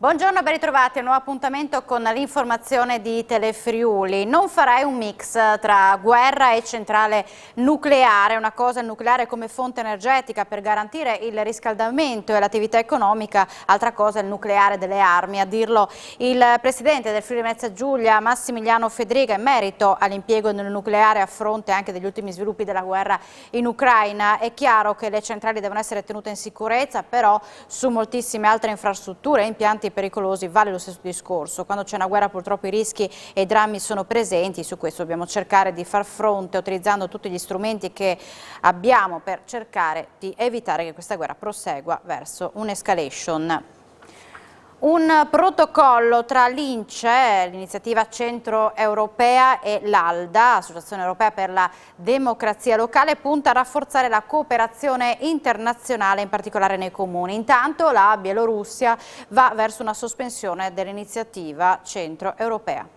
Buongiorno, ben ritrovati. Un nuovo appuntamento con l'informazione di Telefriuli. Non farei un mix tra guerra e centrale nucleare. Una cosa è il nucleare come fonte energetica per garantire il riscaldamento e l'attività economica, altra cosa è il nucleare delle armi. A dirlo il presidente del Friuli Venezia Giulia, Massimiliano Fedriga, in merito all'impiego del nucleare a fronte anche degli ultimi sviluppi della guerra in Ucraina. È chiaro che le centrali devono essere tenute in sicurezza, però su moltissime altre infrastrutture e impianti pericolosi vale lo stesso discorso. Quando c'è una guerra purtroppo i rischi e i drammi sono presenti, su questo dobbiamo cercare di far fronte utilizzando tutti gli strumenti che abbiamo per cercare di evitare che questa guerra prosegua verso un'escalation. Un protocollo tra l'INCE, l'Iniziativa Centro Europea, e l'ALDA, Associazione Europea per la Democrazia Locale, punta a rafforzare la cooperazione internazionale, in particolare nei comuni. Intanto la Bielorussia va verso una sospensione dell'Iniziativa Centro Europea.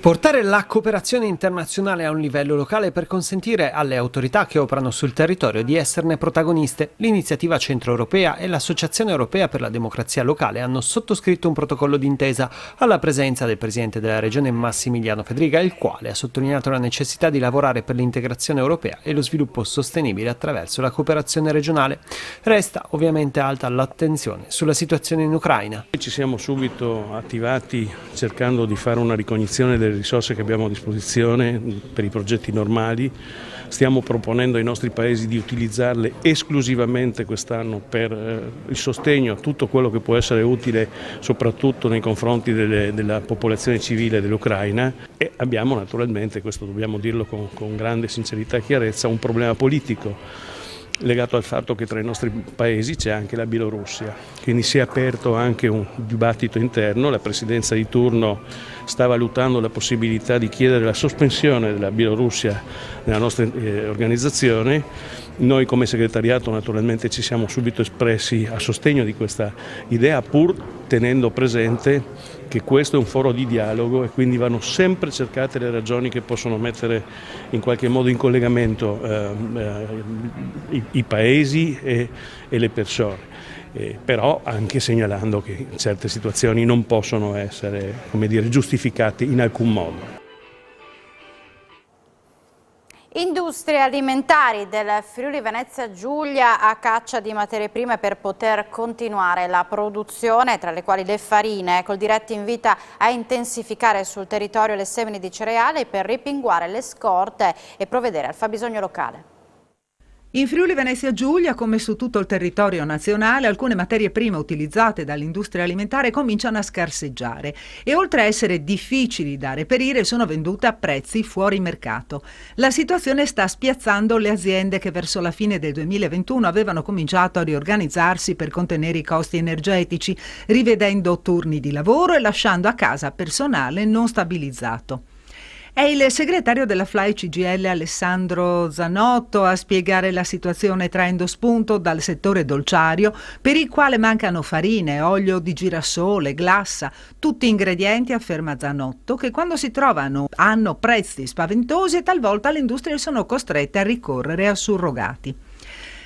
Portare la cooperazione internazionale a un livello locale per consentire alle autorità che operano sul territorio di esserne protagoniste. L'Iniziativa Centro Europea e l'Associazione Europea per la Democrazia Locale hanno sottoscritto un protocollo d'intesa alla presenza del Presidente della Regione Massimiliano Fedriga, il quale ha sottolineato la necessità di lavorare per l'integrazione europea e lo sviluppo sostenibile attraverso la cooperazione regionale. Resta ovviamente alta l'attenzione sulla situazione in Ucraina. Ci siamo subito attivati cercando di fare una ricognizione delle risorse che abbiamo a disposizione per i progetti normali. Stiamo proponendo ai nostri paesi di utilizzarle esclusivamente quest'anno per il sostegno a tutto quello che può essere utile soprattutto nei confronti della popolazione civile dell'Ucraina, e abbiamo naturalmente, questo dobbiamo dirlo con grande sincerità e chiarezza, un problema politico legato al fatto che tra i nostri paesi c'è anche la Bielorussia, quindi si è aperto anche un dibattito interno. La presidenza di turno sta valutando la possibilità di chiedere la sospensione della Bielorussia nella nostra organizzazione. Noi come segretariato naturalmente ci siamo subito espressi a sostegno di questa idea, pur tenendo presente che questo è un foro di dialogo e quindi vanno sempre cercate le ragioni che possono mettere in qualche modo in collegamento i paesi e le persone. Però anche segnalando che certe situazioni non possono essere, come dire, giustificate in alcun modo. Industrie alimentari del Friuli Venezia Giulia a caccia di materie prime per poter continuare la produzione, tra le quali le farine. Coldiretti invita a intensificare sul territorio le semine di cereali per ripinguare le scorte e provvedere al fabbisogno locale. In Friuli Venezia Giulia, come su tutto il territorio nazionale, alcune materie prime utilizzate dall'industria alimentare cominciano a scarseggiare e, oltre a essere difficili da reperire, sono vendute a prezzi fuori mercato. La situazione sta spiazzando le aziende che verso la fine del 2021 avevano cominciato a riorganizzarsi per contenere i costi energetici, rivedendo turni di lavoro e lasciando a casa personale non stabilizzato. È il segretario della FLAI CGIL Alessandro Zanotto a spiegare la situazione, traendo spunto dal settore dolciario, per il quale mancano farine, olio di girasole, glassa, tutti ingredienti, afferma Zanotto, che quando si trovano hanno prezzi spaventosi e talvolta le industrie sono costrette a ricorrere a surrogati.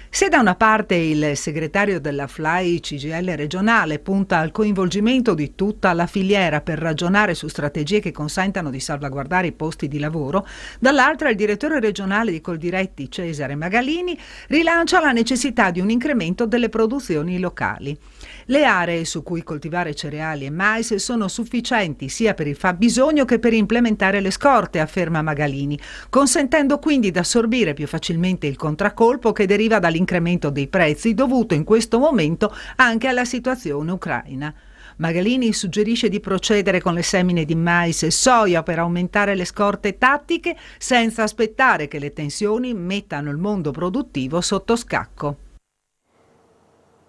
Se da una parte il segretario della FLAI CGIL regionale punta al coinvolgimento di tutta la filiera per ragionare su strategie che consentano di salvaguardare i posti di lavoro, dall'altra il direttore regionale di Coldiretti Cesare Magalini rilancia la necessità di un incremento delle produzioni locali. Le aree su cui coltivare cereali e mais sono sufficienti sia per il fabbisogno che per implementare le scorte, afferma Magalini, consentendo quindi di assorbire più facilmente il contraccolpo che deriva dall'incremento dei prezzi dovuto in questo momento anche alla situazione ucraina. Magalini suggerisce di procedere con le semine di mais e soia per aumentare le scorte tattiche senza aspettare che le tensioni mettano il mondo produttivo sotto scacco.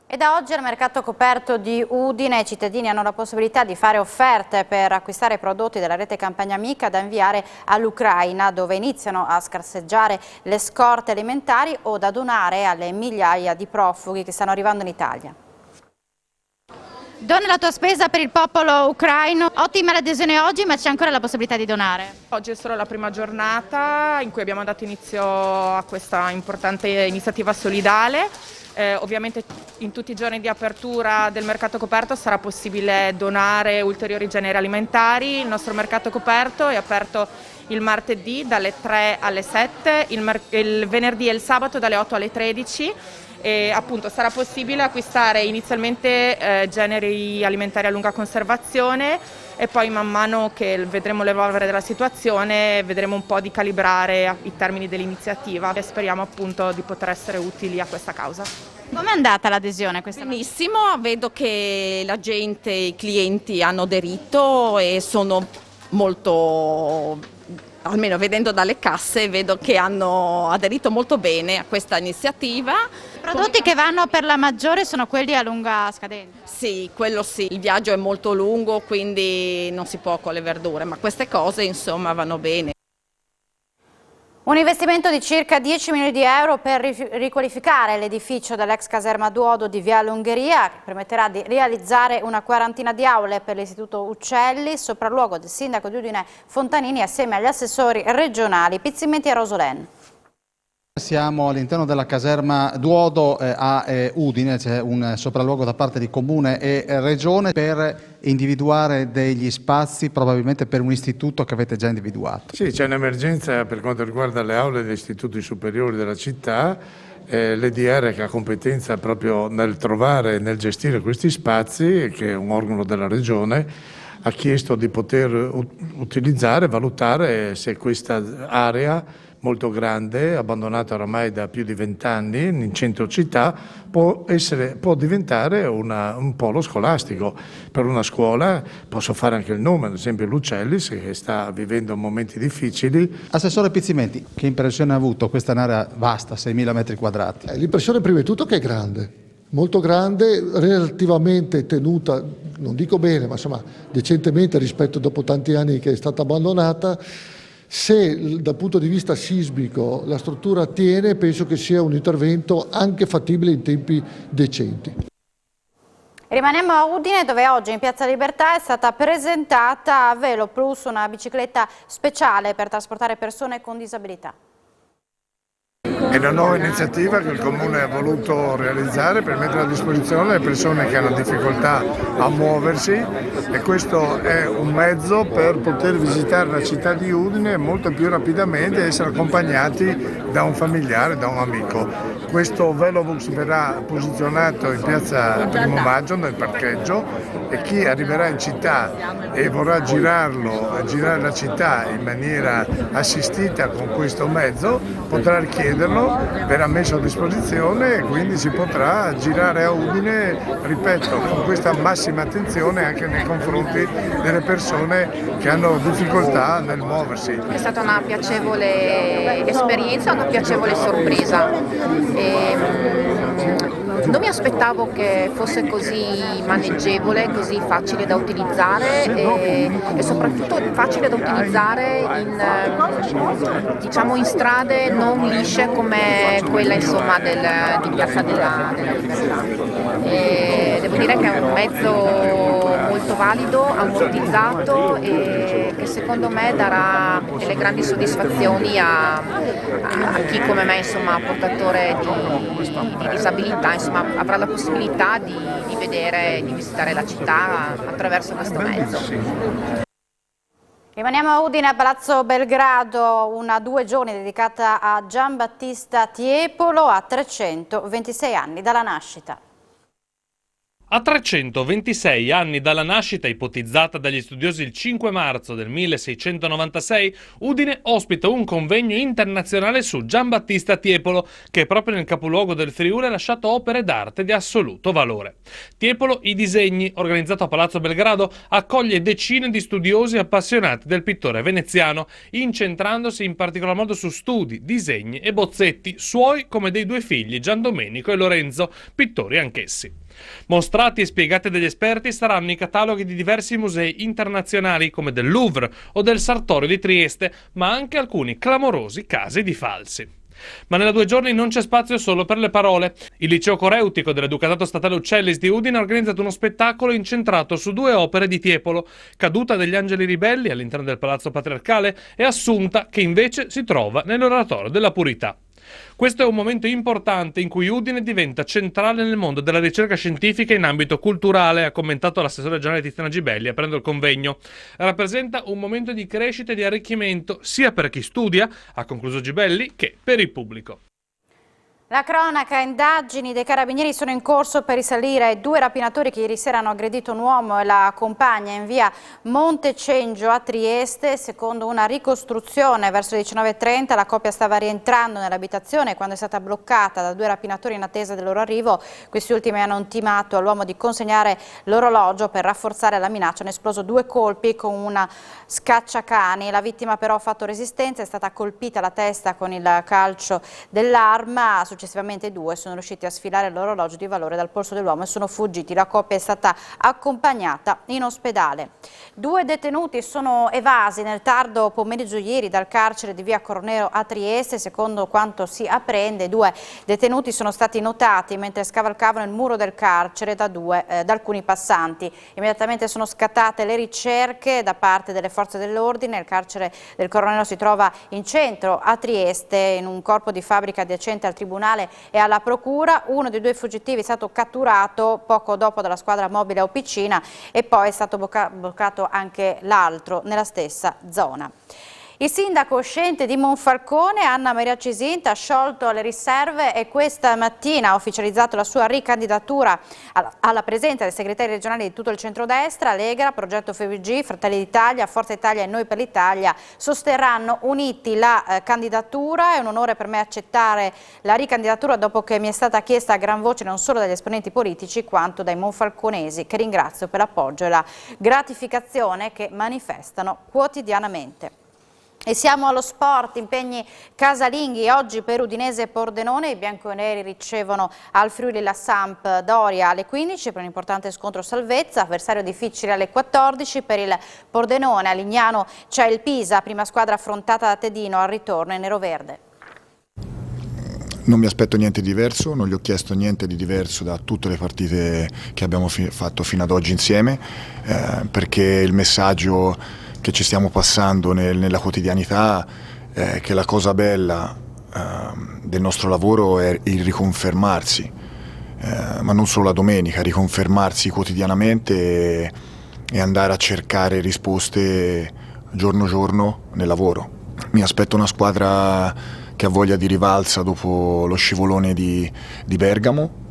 E da oggi al mercato coperto di Udine i cittadini hanno la possibilità di fare offerte per acquistare prodotti della rete Campagna Amica da inviare all'Ucraina, dove iniziano a scarseggiare le scorte alimentari, o da donare alle migliaia di profughi che stanno arrivando in Italia. Dona la tua spesa per il popolo ucraino. Ottima l'adesione oggi, ma c'è ancora la possibilità di donare. Oggi è solo la prima giornata in cui abbiamo dato inizio a questa importante iniziativa solidale. Ovviamente in tutti i giorni di apertura del mercato coperto sarà possibile donare ulteriori generi alimentari. Il nostro mercato coperto è aperto il martedì dalle 3 alle 7, il venerdì e il sabato dalle 8 alle 13. E appunto sarà possibile acquistare inizialmente generi alimentari a lunga conservazione e poi man mano che vedremo l'evolvere della situazione vedremo un po' di calibrare i termini dell'iniziativa e speriamo appunto di poter essere utili a questa causa. Com'è andata l'adesione questa volta? Benissimo, vedo che la gente, i clienti hanno aderito e sono molto, almeno vedendo dalle casse, vedo che hanno aderito molto bene a questa iniziativa. I prodotti che vanno per la maggiore sono quelli a lunga scadenza? Sì, quello sì, il viaggio è molto lungo, quindi non si può con le verdure, ma queste cose insomma vanno bene. Un investimento di circa 10 milioni di euro per riqualificare l'edificio dell'ex caserma Duodo di Viale Ungheria, che permetterà di realizzare una quarantina di aule per l'Istituto Uccelli, sopralluogo del sindaco di Udine Fontanini assieme agli assessori regionali Pizzimenti e Rosolen. Siamo all'interno della caserma Duodo a Udine, c'è un sopralluogo da parte di Comune e Regione per individuare degli spazi probabilmente per un istituto che avete già individuato. Sì, c'è un'emergenza per quanto riguarda le aule degli istituti superiori della città, l'EDR che ha competenza proprio nel trovare e nel gestire questi spazi, che è un organo della Regione, ha chiesto di poter utilizzare, valutare se questa area molto grande, abbandonata oramai da più di 20 anni in centro città, può diventare un polo scolastico per una scuola. Posso fare anche il nome, ad esempio l'Uccellis, che sta vivendo momenti difficili. Assessore Pizzimenti, che impressione ha avuto questa un'area vasta, 6.000 metri quadrati? L'impressione prima di tutto che è grande, molto grande, relativamente tenuta, non dico bene, ma insomma decentemente rispetto dopo tanti anni che è stata abbandonata. Se dal punto di vista sismico la struttura tiene, penso che sia un intervento anche fattibile in tempi decenti. Rimaniamo a Udine, dove oggi in Piazza Libertà è stata presentata Velo Plus, una bicicletta speciale per trasportare persone con disabilità. È una nuova iniziativa che il Comune ha voluto realizzare per mettere a disposizione le persone che hanno difficoltà a muoversi, e questo è un mezzo per poter visitare la città di Udine molto più rapidamente e essere accompagnati da un familiare, da un amico. Questo Velobus verrà posizionato in piazza Primo Maggio nel parcheggio, e chi arriverà in città e vorrà girare la città in maniera assistita con questo mezzo potrà richiederlo, verrà messo a disposizione e quindi si potrà girare a Udine, ripeto, con questa massima attenzione anche nei confronti delle persone che hanno difficoltà nel muoversi. È stata una piacevole esperienza, una piacevole sorpresa. Non mi aspettavo che fosse così maneggevole, così facile da utilizzare e soprattutto facile da utilizzare in strade non lisce come quella insomma di Piazza della Libertà. Devo dire che è un mezzo molto valido, ammortizzato e che secondo me darà delle grandi soddisfazioni a chi come me insomma portatore di disabilità, insomma avrà la possibilità di vedere e di visitare la città attraverso questo mezzo. Rimaniamo a Udine, a Palazzo Belgrado, una 2 giorni dedicata a Giambattista Tiepolo, a 326 anni dalla nascita. A 326 anni dalla nascita, ipotizzata dagli studiosi il 5 marzo del 1696, Udine ospita un convegno internazionale su Giambattista Tiepolo, che proprio nel capoluogo del Friuli ha lasciato opere d'arte di assoluto valore. Tiepolo, i disegni, organizzato a Palazzo Belgrado, accoglie decine di studiosi appassionati del pittore veneziano, incentrandosi in particolar modo su studi, disegni e bozzetti suoi come dei 2 figli, Giandomenico e Lorenzo, pittori anch'essi. Mostrati e spiegati dagli esperti saranno i cataloghi di diversi musei internazionali come del Louvre o del Sartorio di Trieste, ma anche alcuni clamorosi casi di falsi. Ma nella 2 giorni non c'è spazio solo per le parole. Il liceo coreutico dell'Educatato Statale Uccellis di Udine ha organizzato uno spettacolo incentrato su 2 opere di Tiepolo, Caduta degli Angeli Ribelli all'interno del Palazzo Patriarcale e Assunta, che invece si trova nell'Oratorio della Purità. Questo è un momento importante in cui Udine diventa centrale nel mondo della ricerca scientifica in ambito culturale, ha commentato l'assessore generale Tiziana Gibelli aprendo il convegno. Rappresenta un momento di crescita e di arricchimento sia per chi studia, ha concluso Gibelli, che per il pubblico. La cronaca, indagini dei carabinieri sono in corso per risalire 2 rapinatori che ieri sera hanno aggredito un uomo e la compagna in via Montecengio a Trieste. Secondo una ricostruzione verso le 19:30 la coppia stava rientrando nell'abitazione quando è stata bloccata da 2 rapinatori in attesa del loro arrivo. Questi ultimi hanno intimato all'uomo di consegnare l'orologio. Per rafforzare la minaccia hanno esploso 2 colpi con una scacciacani. La vittima però ha fatto resistenza, è stata colpita alla testa con il calcio dell'arma. Successivamente 2 sono riusciti a sfilare l'orologio di valore dal polso dell'uomo e sono fuggiti. La coppia è stata accompagnata in ospedale. 2 detenuti sono evasi nel tardo pomeriggio ieri dal carcere di via Cornero a Trieste. Secondo quanto si apprende, 2 detenuti sono stati notati mentre scavalcavano il muro del carcere da alcuni passanti. Immediatamente sono scattate le ricerche da parte delle forze dell'ordine. Il carcere del Cornero si trova in centro a Trieste, in un corpo di fabbrica adiacente al tribunale e alla procura. Uno dei 2 fuggitivi è stato catturato poco dopo dalla squadra mobile Opicina e poi è stato bloccato anche l'altro nella stessa zona. Il sindaco uscente di Monfalcone, Anna Maria Cisinta, ha sciolto le riserve e questa mattina ha ufficializzato la sua ricandidatura alla presenza dei segretari regionali di tutto il centrodestra. Lega, Progetto FVG, Fratelli d'Italia, Forza Italia e Noi per l'Italia sosterranno uniti la candidatura. È un onore per me accettare la ricandidatura dopo che mi è stata chiesta a gran voce non solo dagli esponenti politici quanto dai monfalconesi, che ringrazio per l'appoggio e la gratificazione che manifestano quotidianamente. E siamo allo sport, impegni casalinghi. Oggi per Udinese e Pordenone i bianconeri ricevono al Friuli la Sampdoria alle 15 per un importante scontro salvezza, avversario difficile alle 14. Per il Pordenone a Lignano c'è il Pisa, prima squadra affrontata da Tedino al ritorno in neroverde. Non mi aspetto niente di diverso, non gli ho chiesto niente di diverso da tutte le partite che abbiamo fatto fino ad oggi insieme, perché il messaggio che ci stiamo passando nella quotidianità, che la cosa bella del nostro lavoro è il riconfermarsi, ma non solo la domenica, riconfermarsi quotidianamente e andare a cercare risposte giorno giorno nel lavoro. Mi aspetto una squadra che ha voglia di rivalsa dopo lo scivolone di Bergamo,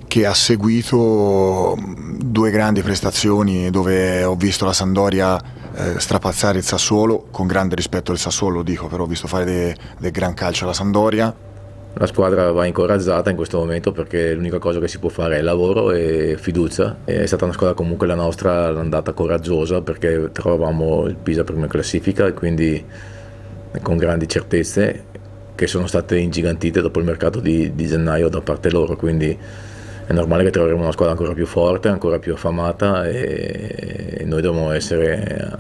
che ha seguito 2 grandi prestazioni dove ho visto la Sampdoria strapazzare il Sassuolo, con grande rispetto del Sassuolo lo dico, però ho visto fare del gran calcio alla Sampdoria. La squadra va incoraggiata in questo momento perché l'unica cosa che si può fare è lavoro e fiducia. È stata una squadra comunque la nostra andata coraggiosa perché trovavamo il Pisa prima in classifica e quindi con grandi certezze che sono state ingigantite dopo il mercato di gennaio da parte loro, quindi è normale che troveremo una squadra ancora più forte, ancora più affamata e noi dobbiamo essere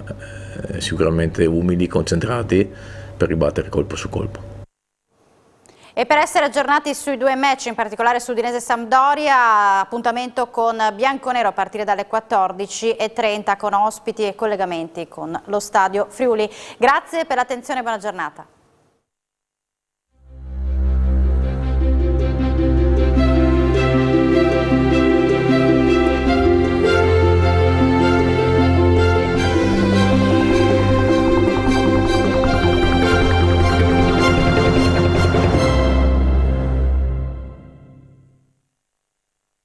sicuramente umili, concentrati per ribattere colpo su colpo. E per essere aggiornati sui 2 match, in particolare su Udinese e Sampdoria, appuntamento con bianconero a partire dalle 14:30 con ospiti e collegamenti con lo Stadio Friuli. Grazie per l'attenzione e buona giornata.